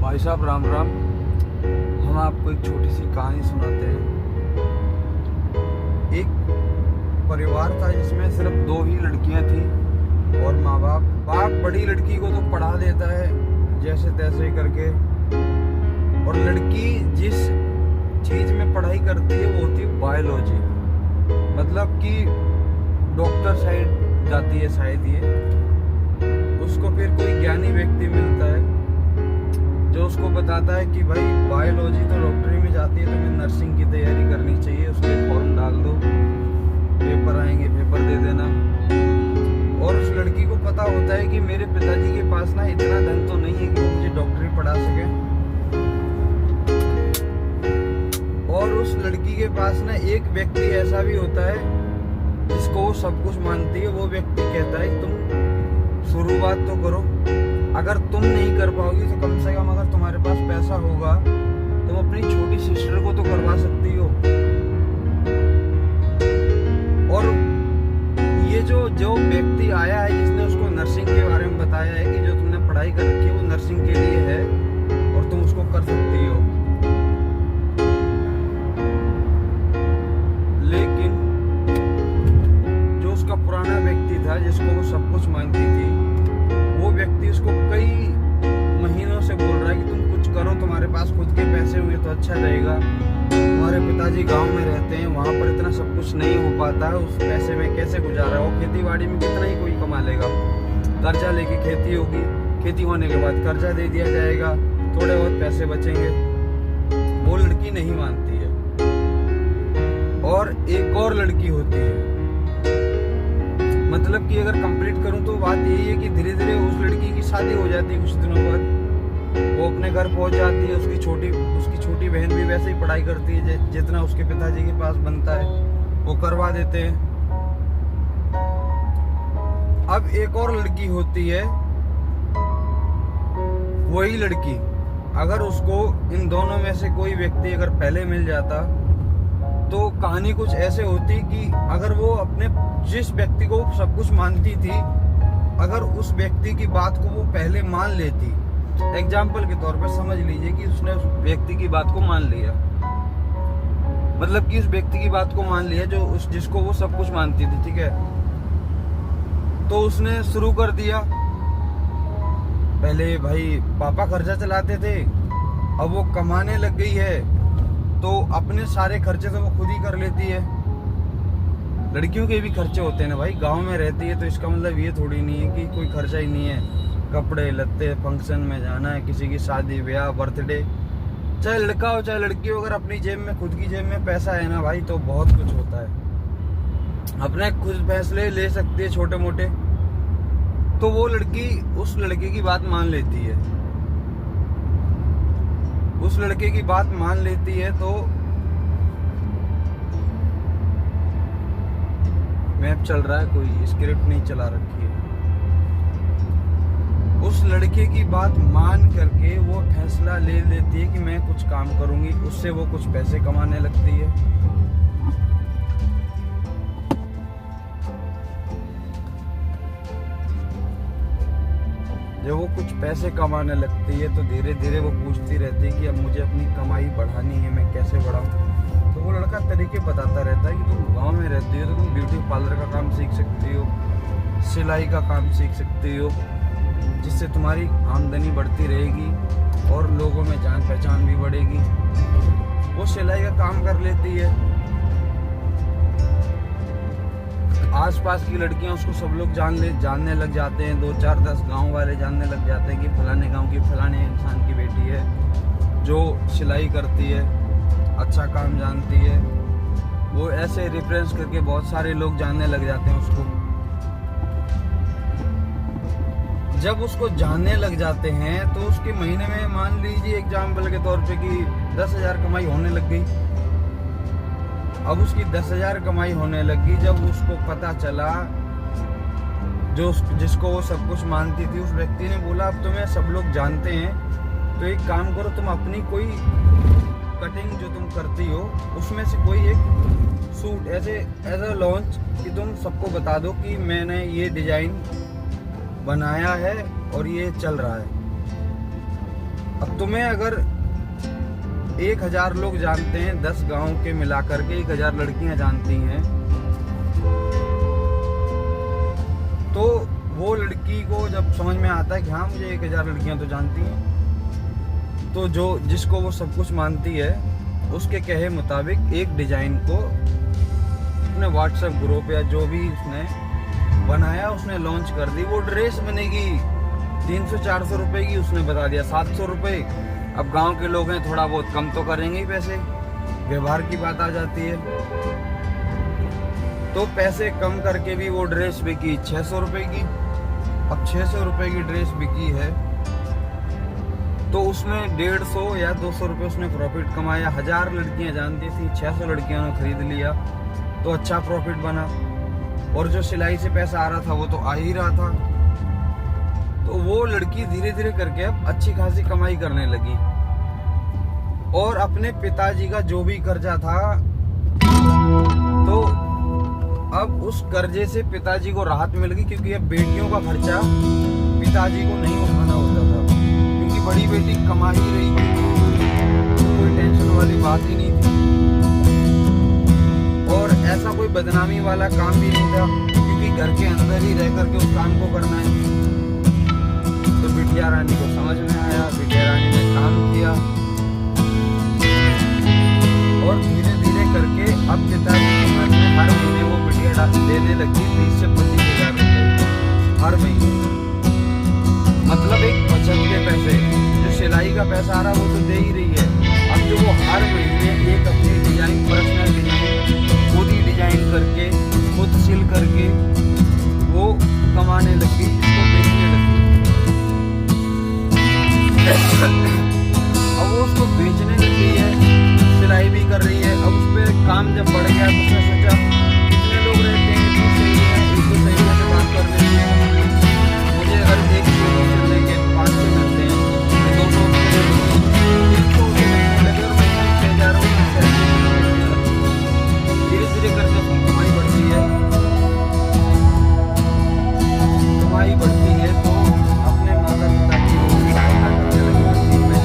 भाई साहब राम राम। हम आपको एक छोटी सी कहानी सुनाते हैं। एक परिवार था जिसमें सिर्फ 2 ही लड़कियां थी और माँ बाप बड़ी लड़की को तो पढ़ा देता है जैसे तैसे करके, और लड़की जिस चीज में पढ़ाई करती है वो होती है बायोलॉजी, मतलब कि डॉक्टर साइड जाती है शायद ये। उसको फिर कोई ज्ञानी व्यक्ति मिलता है जो उसको बताता है कि भाई बायोलॉजी तो डॉक्टरी में जाती है, तुम्हें नर्सिंग की तैयारी करनी चाहिए, उसके फॉर्म डाल दो, पेपर आएंगे, पेपर दे देना। और उस लड़की को पता होता है कि मेरे पिताजी के पास ना इतना धन तो नहीं है कि वो मुझे डॉक्टरी पढ़ा सके, और उस लड़की के पास ना एक व्यक्ति ऐसा भी होता है जिसको वो सब कुछ मानती है। वो व्यक्ति कहता है तुम शुरुआत तो करो, अगर तुम नहीं कर पाओगी तो कम से कम अगर तुम्हारे पास पैसा होगा तुम अपनी छोटी सिस्टर को तो करवा सकती हो। और ये जो व्यक्ति आया है जिसने उसको नर्सिंग के बारे में बताया है कि जो तुमने पढ़ाई कर रखी है वो नर्सिंग के लिए है और तुम उसको कर सकती हो, लेकिन जो उसका पुराना व्यक्ति था जिसको वो सब कुछ मानती थी, वो व्यक्ति उसको कई महीनों से बोल रहा है कि तुम कुछ करो, तुम्हारे पास खुद के पैसे हुए तो अच्छा रहेगा, तुम्हारे पिताजी गांव में रहते हैं, वहां पर इतना सब कुछ नहीं हो पाता है, उस पैसे में कैसे गुजारा हो, खेती बाड़ी में कितना ही कोई कमा लेगा, कर्जा लेके खेती होगी, खेती होने के बाद कर्जा दे दिया जाएगा, थोड़े बहुत पैसे बचेंगे। वो लड़की नहीं मानती है। और एक और लड़की होती है, मतलब कि अगर कंप्लीट करूं तो बात यही है कि धीरे धीरे उस लड़की की शादी हो जाती है। कुछ दिनों बाद वो अपने घर पहुंच जाती है, उसकी छोटी बहन भी वैसे ही पढ़ाई करती है, जितना उसके पिताजी के पास बनता है वो करवा देते हैं। अब एक और लड़की होती है, वही लड़की अगर उसको इन दोनों में से कोई व्यक्ति अगर पहले मिल जाता तो कहानी कुछ ऐसे होती कि अगर वो अपने जिस व्यक्ति को सब कुछ मानती थी, अगर उस व्यक्ति की बात को वो पहले मान लेती, एग्जाम्पल के तौर पर समझ लीजिए कि उसने उस व्यक्ति की बात को मान लिया, मतलब कि उस व्यक्ति की बात को मान लिया जो जिसको वो सब कुछ मानती थी, ठीक है, तो उसने शुरू कर दिया। पहले भाई पापा खर्चा चलाते थे, अब वो कमाने लग गई है तो अपने सारे खर्चे तो वो खुद ही कर लेती है। लड़कियों के भी खर्चे होते हैं ना भाई, गांव में रहती है तो इसका मतलब ये थोड़ी नहीं है कि कोई खर्चा ही नहीं है। कपड़े लत्ते, फंक्शन में जाना है, किसी की शादी ब्याह बर्थडे, चाहे लड़का हो चाहे लड़की हो, अगर अपनी जेब में खुद की जेब में पैसा है ना भाई तो बहुत कुछ होता है, अपने खुद फैसले ले सकती है छोटे मोटे। तो वो लड़की उस लड़के की बात मान लेती है, उस लड़के की बात मान लेती है। तो मैप चल रहा है, कोई स्क्रिप्ट नहीं चला रखी है। उस लड़के की बात मान करके वो फैसला ले लेती है कि मैं कुछ काम करूंगी, उससे वो कुछ पैसे कमाने लगती है। जब वो कुछ पैसे कमाने लगती है तो धीरे धीरे वो पूछती रहती है कि अब मुझे अपनी कमाई बढ़ानी है, मैं कैसे बढ़ाऊं। तो वो लड़का तरीके बताता रहता है कि तुम गांव में रहती हो तो तुम ब्यूटी पार्लर का काम सीख सकती हो, सिलाई का काम सीख सकती हो, जिससे तुम्हारी आमदनी बढ़ती रहेगी और लोगों में जान पहचान भी बढ़ेगी। वो सिलाई का काम कर लेती है, आसपास की लड़कियां उसको सब लोग जानने लग जाते हैं, 2 4 10 गांव वाले जानने लग जाते हैं कि फलाने गांव की फलाने इंसान की बेटी है जो सिलाई करती है, अच्छा काम जानती है। वो ऐसे रेफरेंस करके बहुत सारे लोग जानने लग जाते हैं उसको। जब उसको जानने लग जाते हैं तो उसके महीने में मान लीजिए एग्जाम्पल के तौर पे कि 10,000 कमाई होने लग गई। अब उसकी 10,000 कमाई होने लगी। जब उसको पता चला, जिसको वो सब कुछ मानती थी, उस व्यक्ति ने बोला अब तुम्हें सब लोग जानते हैं तो एक काम करो, तुम अपनी कोई कटिंग जो तुम करती हो उसमें से कोई एक सूट ऐसे एज अ लॉन्च कि तुम सबको बता दो कि मैंने ये डिजाइन बनाया है और ये चल रहा है। अब तुम्हें अगर 1000 लोग जानते हैं, 10 गांव के मिलाकर के 1000 लड़कियां जानती हैं, तो वो लड़की को जब समझ में आता है कि हाँ मुझे 1000 लड़कियां तो जानती हैं, तो जो जिसको वो सब कुछ मानती है, उसके कहे मुताबिक एक डिजाइन को अपने व्हाट्सएप ग्रुप या जो भी उसने बनाया उसने लॉन्च कर दी। वो ड्रेस बनेगी 300-400 रुपए की, उसने बता दिया 700 रुपए। अब गांव के लोग हैं, थोड़ा बहुत कम तो करेंगे ही पैसे, व्यवहार की बात आ जाती है। तो पैसे कम करके भी वो ड्रेस बिकी 600 रुपए की। अब 600 रुपए की ड्रेस बिकी है तो उसमें 150 या 200 रुपए उसने प्रॉफिट कमाया। 1000 लड़कियां जानती थी, 600 लड़कियों ने खरीद लिया, तो अच्छा प्रॉफिट बना। और जो सिलाई से पैसा आ रहा था वो तो आ ही रहा था। तो वो लड़की धीरे धीरे करके अब अच्छी खासी कमाई करने लगी। और अपने पिताजी का जो भी कर्जा था, तो अब उस कर्जे से पिताजी को राहत मिल गई, क्योंकि अब बेटियों का खर्चा पिताजी को नहीं उठाना होता था, क्योंकि बड़ी बेटी कमा ही रही थी, तो कोई टेंशन वाली बात ही नहीं थी। और ऐसा कोई बदनामी वाला काम भी नहीं था, क्योंकि घर के अंदर ही रह करके उस काम को करना है। तो बिटिया रानी को समझ में आया, बिटिया रानी ने काम किया और धीरे धीरे करके अब पिताजी के घर में हर महीने वो बिटिया देने लगी 20 से 25,000 रुपए हर महीने। मतलब एक बचत के पैसे, जो सिलाई का पैसा आ रहा वो तो दे ही रही है। अब जो वो हर महीने एक अपनी डिजाइन, पर्सनल डिजाइन खुद ही डिजाइन करके, खुद सिल करके वो कमाने लगी, इसको बेचने लगी। अब वो उसको बेचने लगी है, सिलाई भी कर रही है। अब उस पर काम जब बढ़ गया तो उसने सोचा कितने लोग रहते हैं, इतनी सही है, एक तो सही से बात कर रही है, मुझे अगर एक किलो सिल लेंगे 500 मिलते हैं, तो 200 लगे और महीने 6,000 धीरे धीरे करके उसकी कमाई बढ़ती है। कमाई बढ़ती है तो अपने माता पिता की सहायता करने लगी में।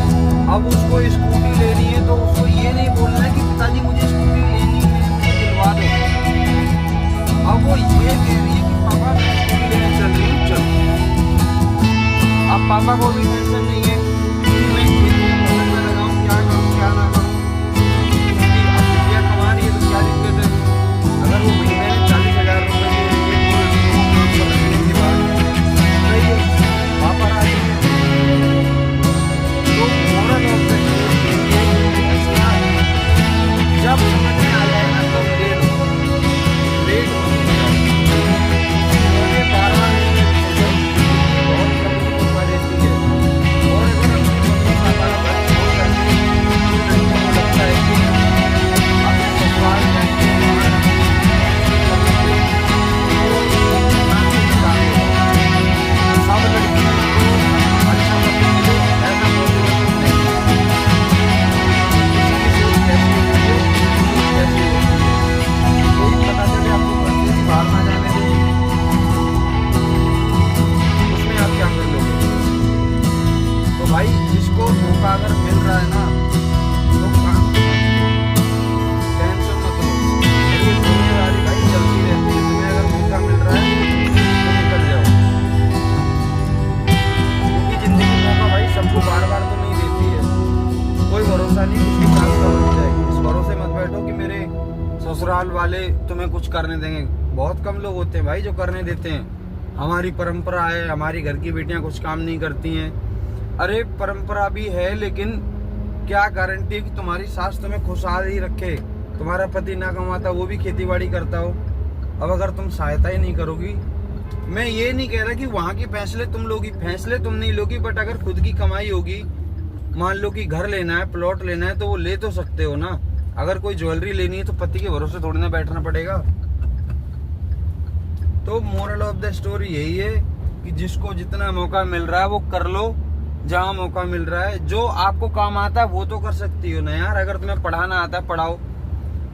अब उसको स्कूटी लेनी है तो उसको ये नहीं बोलना है कि पिताजी मुझे स्कूटी लेनी है, मुझे दिलवा दो। अब वो ये कह रही है कि पापा मैं स्कूटी लेने चल रही हूँ, चलो। अब पापा को भी टेंशन नहीं है कि मैं खेती में फसल में लगाऊं, क्या करूँ क्या ना करूँ, क्योंकि अब बिटिया कमा रही है तो क्या दिक्कत है। अगर वो महीने में 40,000 रुपए की बात सही है, पापा राजी है। तो मोरल ऑफ द स्टोरी जब समझ में आ जाए ना तो ले लो, लेट मत जाओ। उन्होंने 12 महीने बहुत कम उम्र रहती है, और अगर अपने बच्चों का बड़ा छोड़ करके लगता है कि आप ससुराल जाएंगे सब लड़कियों को अच्छा पति मिले, ऐसा पॉसिबल नहीं है। कोई पता चले आपको घर से बाहर ना जाने दे, उसमें आप क्या कर लोगे? तो भाई जिसको मौका अगर मिल रहा है ना तो काम टेंशन मत लो, ये जिम्मेदारी भाई चलती रहती है। तुम्हें अगर मौका मिल रहा है तो निकल जाओ, क्योंकि जिंदगी मौका भाई सबको बार बार तो नहीं देती है। कोई भरोसा नहीं किसकी चांस कब लग जाएगी। इस भरोसे मत बैठो कि मेरे ससुराल वाले तुम्हें कुछ करने देंगे। बहुत कम लोग होते हैं भाई जो करने देते हैं। हमारी परंपरा है, हमारी घर की बेटियां कुछ काम नहीं करती हैं। अरे परंपरा भी है, लेकिन क्या गारंटी है कि तुम्हारी सास तुम्हें खुशहाल ही रखे। तुम्हारा पति ना कमाता, वो भी खेती बाड़ी करता हो। अब अगर तुम सहायता ही नहीं करोगी, मैं ये नहीं कह रहा कि वहां के फैसले तुम लोगी, फैसले तुम नहीं लोगी, बट अगर खुद की कमाई होगी, मान लो कि घर लेना है, प्लॉट लेना है, तो वो ले तो सकते हो ना। अगर कोई ज्वेलरी लेनी है तो पति के भरोसे थोड़ी ना बैठना पड़ेगा। तो मोरल ऑफ द स्टोरी यही है कि जिसको जितना मौका मिल रहा है वो कर लो, जहाँ मौका मिल रहा है। जो आपको काम आता है वो तो कर सकती हो ना यार। अगर तुम्हें पढ़ाना आता है पढ़ाओ,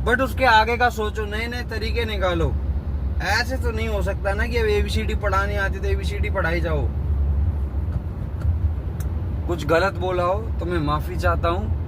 बट उसके आगे का सोचो, नए नए तरीके निकालो। ऐसे तो नहीं हो सकता ना कि अब ABCD पढ़ानी आती तो ABCD पढ़ाई जाओ। कुछ गलत बोला हो तो मैं माफ़ी चाहता हूँ।